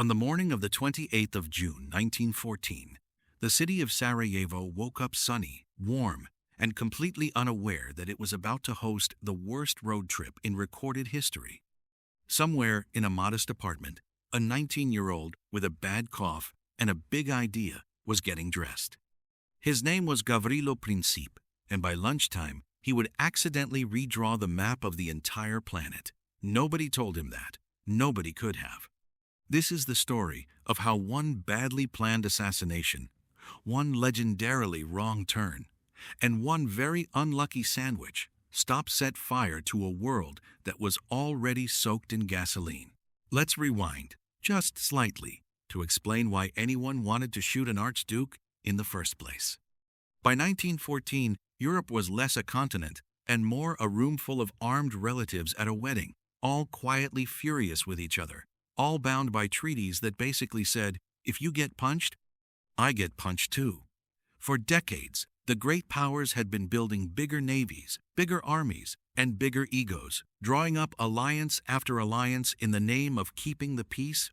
On the morning of the 28th of June, 1914, the city of Sarajevo woke up sunny, warm, and completely unaware that it was about to host the worst road trip in recorded history. Somewhere in a modest apartment, a 19-year-old with a bad cough and a big idea was getting dressed. His name was Gavrilo Princip, and by lunchtime, he would accidentally redraw the map of the entire planet. Nobody told him that. Nobody could have. This is the story of how one badly planned assassination, one legendarily wrong turn, and one very unlucky sandwich set fire to a world that was already soaked in gasoline. Let's rewind, just slightly, to explain why anyone wanted to shoot an archduke in the first place. By 1914, Europe was less a continent and more a room full of armed relatives at a wedding, all quietly furious with each other, all bound by treaties that basically said, if you get punched, I get punched too. For decades, the great powers had been building bigger navies, bigger armies, and bigger egos, drawing up alliance after alliance in the name of keeping the peace,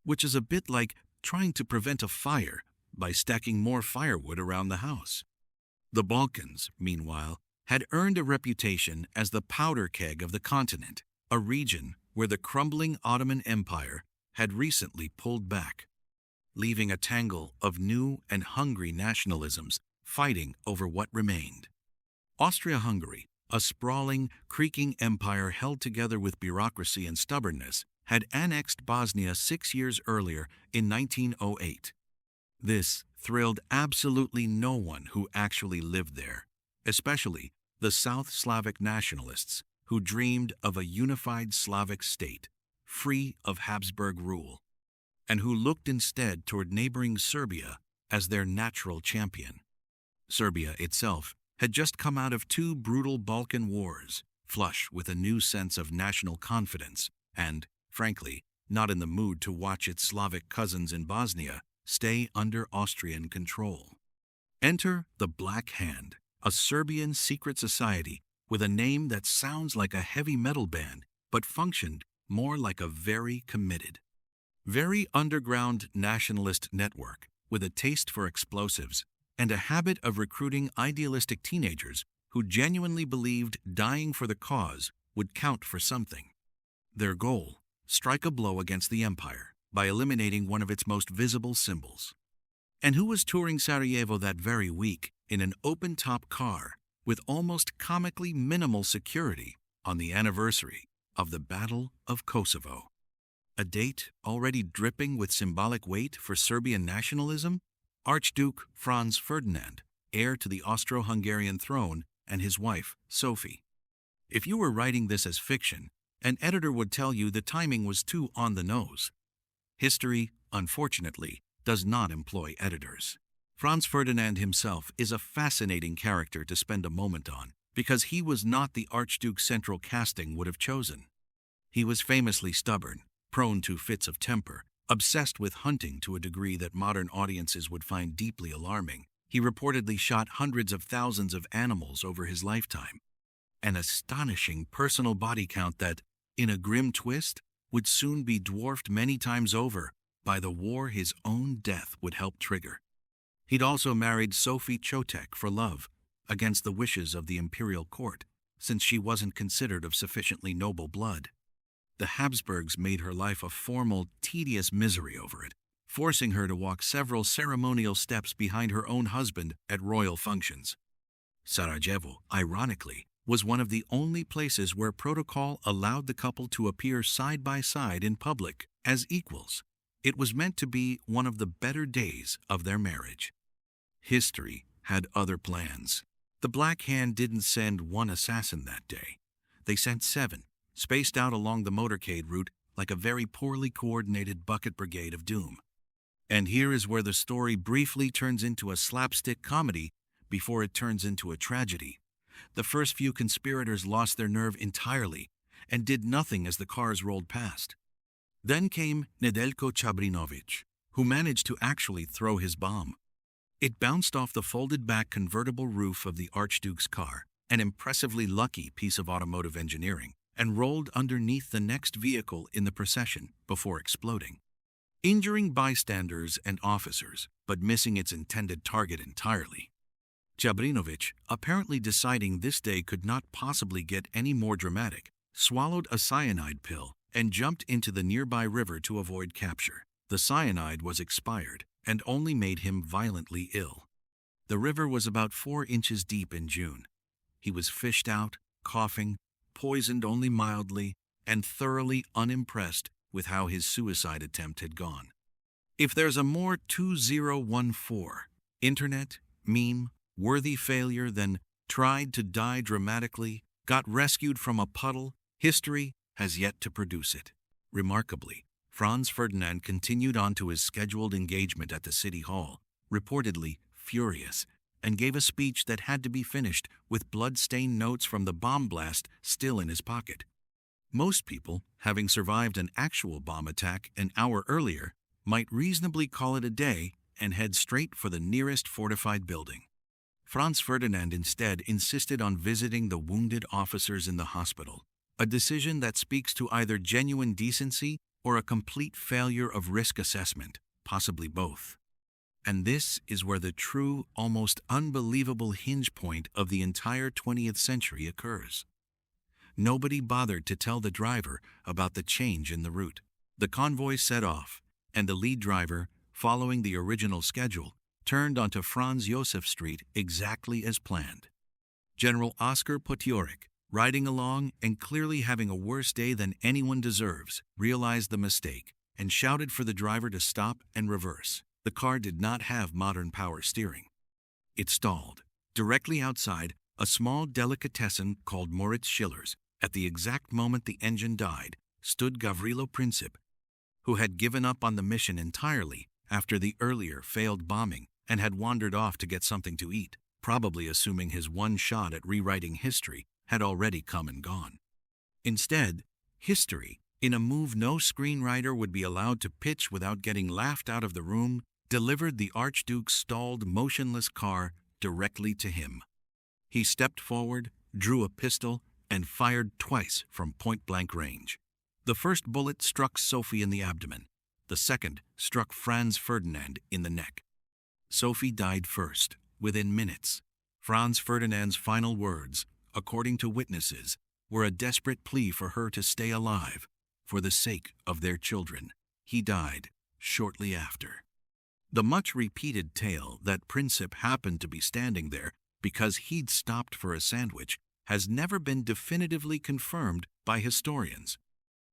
which is a bit like trying to prevent a fire by stacking more firewood around the house. The Balkans, meanwhile, had earned a reputation as the powder keg of the continent, a region where the crumbling Ottoman Empire had recently pulled back, leaving a tangle of new and hungry nationalisms fighting over what remained. Austria-Hungary, a sprawling, creaking empire held together with bureaucracy and stubbornness, had annexed Bosnia 6 years earlier in 1908. This thrilled absolutely no one who actually lived there, especially the South Slavic nationalists who dreamed of a unified Slavic state, free of Habsburg rule, and who looked instead toward neighboring Serbia as their natural champion. Serbia itself had just come out of 2 brutal Balkan wars, flush with a new sense of national confidence, and, frankly, not in the mood to watch its Slavic cousins in Bosnia stay under Austrian control. Enter the Black Hand, a Serbian secret society with a name that sounds like a heavy metal band, but functioned more like a very committed, very underground nationalist network with a taste for explosives and a habit of recruiting idealistic teenagers who genuinely believed dying for the cause would count for something. Their goal: strike a blow against the empire by eliminating one of its most visible symbols. And who was touring Sarajevo that very week in an open-top car with almost comically minimal security on the anniversary of the Battle of Kosovo? A date already dripping with symbolic weight for Serbian nationalism? Archduke Franz Ferdinand, heir to the Austro-Hungarian throne, and his wife, Sophie. If you were writing this as fiction, an editor would tell you the timing was too on the nose. History, unfortunately, does not employ editors. Franz Ferdinand himself is a fascinating character to spend a moment on, because he was not the Archduke central casting would have chosen. He was famously stubborn, prone to fits of temper, obsessed with hunting to a degree that modern audiences would find deeply alarming. He reportedly shot hundreds of thousands of animals over his lifetime. An astonishing personal body count that, in a grim twist, would soon be dwarfed many times over by the war his own death would help trigger. He'd also married Sophie Chotek for love, against the wishes of the imperial court, since she wasn't considered of sufficiently noble blood. The Habsburgs made her life a formal, tedious misery over it, forcing her to walk several ceremonial steps behind her own husband at royal functions. Sarajevo, ironically, was one of the only places where protocol allowed the couple to appear side by side in public as equals. It was meant to be one of the better days of their marriage. History had other plans. The Black Hand didn't send one assassin that day. They sent 7, spaced out along the motorcade route like a very poorly coordinated bucket brigade of doom. And here is where the story briefly turns into a slapstick comedy before it turns into a tragedy. The first few conspirators lost their nerve entirely and did nothing as the cars rolled past. Then came Nedeljko Čabrinović, who managed to actually throw his bomb. It bounced off the folded-back convertible roof of the Archduke's car, an impressively lucky piece of automotive engineering, and rolled underneath the next vehicle in the procession before exploding. injuring bystanders and officers, but missing its intended target entirely. Jabrinovic, apparently deciding this day could not possibly get any more dramatic, swallowed a cyanide pill and jumped into the nearby river to avoid capture. The cyanide was expired and only made him violently ill. The river was about 4 inches deep in June. He was fished out, coughing, poisoned only mildly, and thoroughly unimpressed with how his suicide attempt had gone. If there's a more 2014 internet meme worthy failure than tried to die dramatically, got rescued from a puddle, history has yet to produce it. Remarkably, Franz Ferdinand continued on to his scheduled engagement at the city hall, reportedly furious, and gave a speech that had to be finished with blood-stained notes from the bomb blast still in his pocket. Most people, having survived an actual bomb attack an hour earlier, might reasonably call it a day and head straight for the nearest fortified building. Franz Ferdinand instead insisted on visiting the wounded officers in the hospital, a decision that speaks to either genuine decency or a complete failure of risk assessment, possibly both. And this is where the true, almost unbelievable hinge point of the entire 20th century occurs. Nobody bothered to tell the driver about the change in the route. The convoy set off, and the lead driver, following the original schedule, turned onto Franz Josef Street exactly as planned. General Oskar Potjorik, riding along and clearly having a worse day than anyone deserves, realized the mistake and shouted for the driver to stop and reverse. The car did not have modern power steering. It stalled. Directly outside, a small delicatessen called Moritz Schiller's. At the exact moment the engine died, stood Gavrilo Princip, who had given up on the mission entirely after the earlier failed bombing and had wandered off to get something to eat, probably assuming his one shot at rewriting history had already come and gone. Instead, history, in a move no screenwriter would be allowed to pitch without getting laughed out of the room, delivered the Archduke's stalled, motionless car directly to him. He stepped forward, drew a pistol, and fired twice from point-blank range. The first bullet struck Sophie in the abdomen. The second struck Franz Ferdinand in the neck. Sophie died first, within minutes. Franz Ferdinand's final words, according to witnesses, were a desperate plea for her to stay alive, for the sake of their children. He died shortly after. The much-repeated tale that Princip happened to be standing there because he'd stopped for a sandwich has never been definitively confirmed by historians,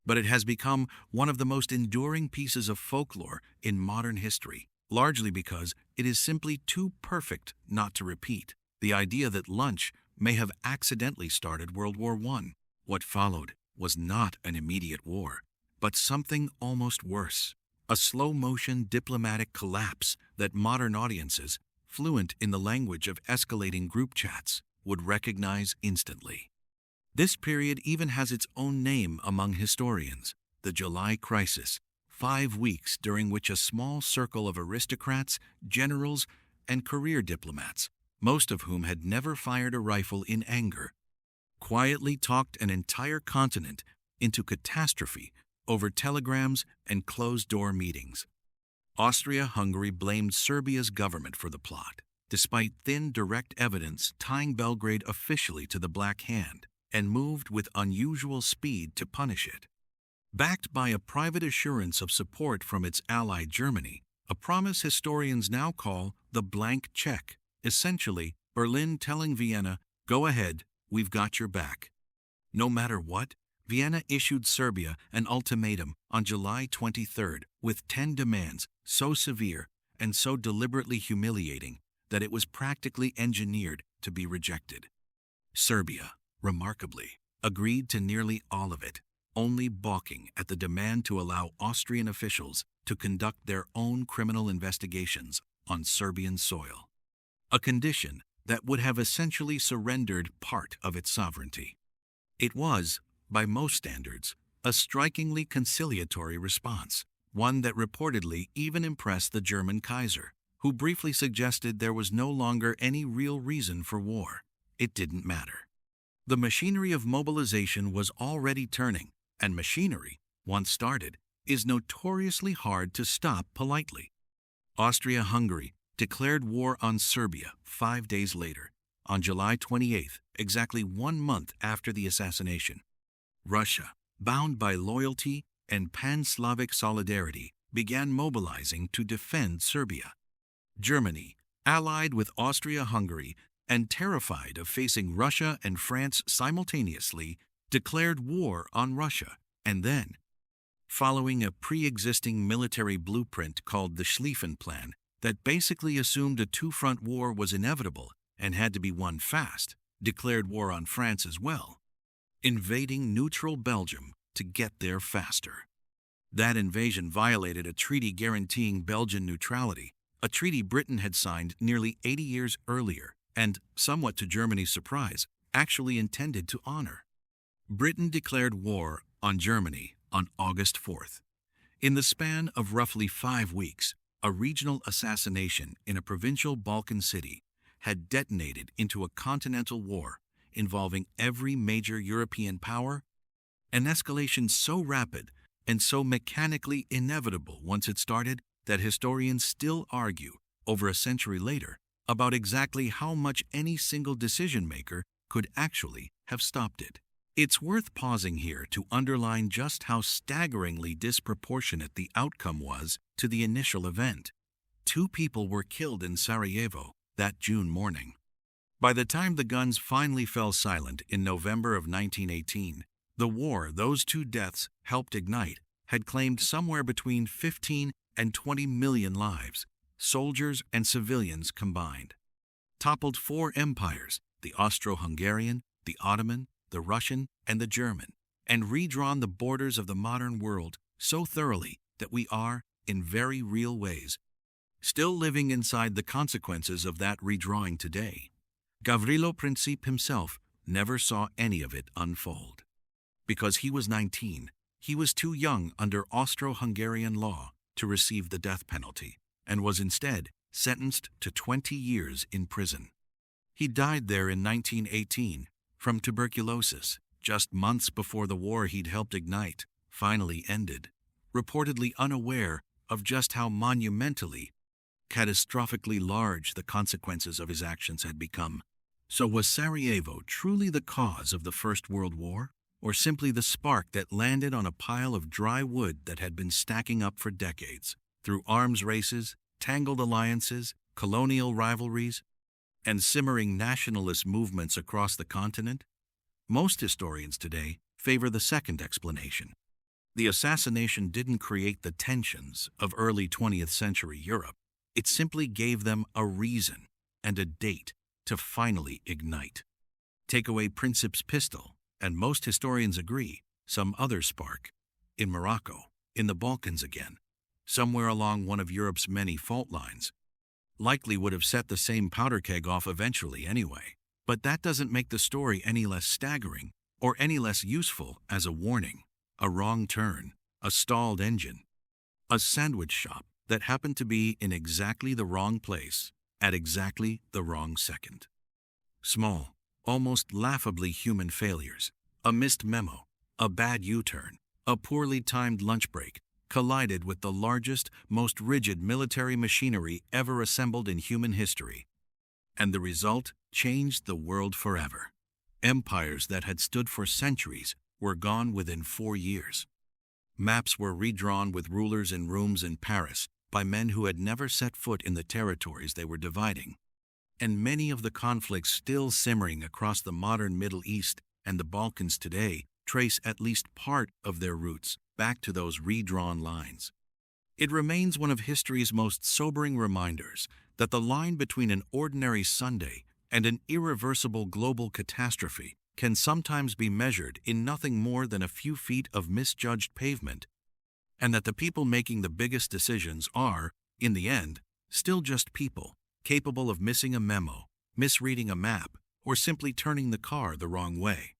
but it has become one of the most enduring pieces of folklore in modern history, largely because it is simply too perfect not to repeat. The idea that lunch may have accidentally started World War I. What followed was not an immediate war, but something almost worse, a slow-motion diplomatic collapse that modern audiences, fluent in the language of escalating group chats, would recognize instantly. This period even has its own name among historians, the July Crisis, 5 weeks during which a small circle of aristocrats, generals, and career diplomats, most of whom had never fired a rifle in anger, quietly talked an entire continent into catastrophe over telegrams and closed-door meetings. Austria-Hungary blamed Serbia's government for the plot, despite thin direct evidence tying Belgrade officially to the Black Hand, and moved with unusual speed to punish it. Backed by a private assurance of support from its ally Germany, a promise historians now call the blank check, essentially Berlin telling Vienna, "Go ahead, we've got your back." No matter what, Vienna issued Serbia an ultimatum on July 23rd with 10 demands so severe and so deliberately humiliating that it was practically engineered to be rejected. Serbia, remarkably, agreed to nearly all of it, only balking at the demand to allow Austrian officials to conduct their own criminal investigations on Serbian soil, a condition that would have essentially surrendered part of its sovereignty. It was, by most standards, a strikingly conciliatory response, one that reportedly even impressed the German Kaiser, who briefly suggested there was no longer any real reason for war. It didn't matter. The machinery of mobilization was already turning, and machinery, once started, is notoriously hard to stop politely. Austria-Hungary declared war on Serbia 5 days later, on July 28th, exactly 1 month after the assassination. Russia, bound by loyalty and pan-Slavic solidarity, began mobilizing to defend Serbia. Germany, allied with Austria-Hungary and terrified of facing Russia and France simultaneously, declared war on Russia, and then, following a pre-existing military blueprint called the Schlieffen Plan that basically assumed a two-front war was inevitable and had to be won fast, declared war on France as well, invading neutral Belgium to get there faster. That invasion violated a treaty guaranteeing Belgian neutrality, a treaty Britain had signed nearly 80 years earlier and, somewhat to Germany's surprise, actually intended to honor. Britain declared war on Germany on August 4th. In the span of roughly 5 weeks, a regional assassination in a provincial Balkan city had detonated into a continental war involving every major European power, an escalation so rapid and so mechanically inevitable once it started that historians still argue, over a century later, about exactly how much any single decision-maker could actually have stopped it. It's worth pausing here to underline just how staggeringly disproportionate the outcome was to the initial event. 2 people were killed in Sarajevo that June morning. By the time the guns finally fell silent in November of 1918, the war those 2 deaths helped ignite had claimed somewhere between 15 and 20 million lives, soldiers and civilians combined. Toppled 4 empires, the Austro-Hungarian, the Ottoman, the Russian, and the German, and redrawn the borders of the modern world so thoroughly that we are, in very real ways, still living inside the consequences of that redrawing today. Gavrilo Princip himself never saw any of it unfold. Because he was 19, he was too young under Austro-Hungarian law to receive the death penalty, and was instead sentenced to 20 years in prison. He died there in 1918 from tuberculosis, just months before the war he'd helped ignite finally ended, reportedly unaware of just how monumentally, catastrophically large the consequences of his actions had become. So was Sarajevo truly the cause of the First World War, or simply the spark that landed on a pile of dry wood that had been stacking up for decades, through arms races, tangled alliances, colonial rivalries, and simmering nationalist movements across the continent? Most historians today favor the second explanation. The assassination didn't create the tensions of early 20th century Europe. It simply gave them a reason and a date to finally ignite. Take away Princip's pistol, and most historians agree, some other spark, in Morocco, in the Balkans again, somewhere along one of Europe's many fault lines, likely would have set the same powder keg off eventually anyway. But that doesn't make the story any less staggering or any less useful as a warning, a wrong turn, a stalled engine, a sandwich shop that happened to be in exactly the wrong place at exactly the wrong second. Small, almost laughably human failures, a missed memo, a bad U-turn, a poorly timed lunch break, collided with the largest, most rigid military machinery ever assembled in human history. And the result changed the world forever. Empires that had stood for centuries were gone within 4 years. Maps were redrawn with rulers in rooms in Paris by men who had never set foot in the territories they were dividing. And many of the conflicts still simmering across the modern Middle East and the Balkans today trace at least part of their roots back to those redrawn lines. It remains one of history's most sobering reminders that the line between an ordinary Sunday and an irreversible global catastrophe can sometimes be measured in nothing more than a few feet of misjudged pavement, and that the people making the biggest decisions are, in the end, still just people, capable of missing a memo, misreading a map, or simply turning the car the wrong way.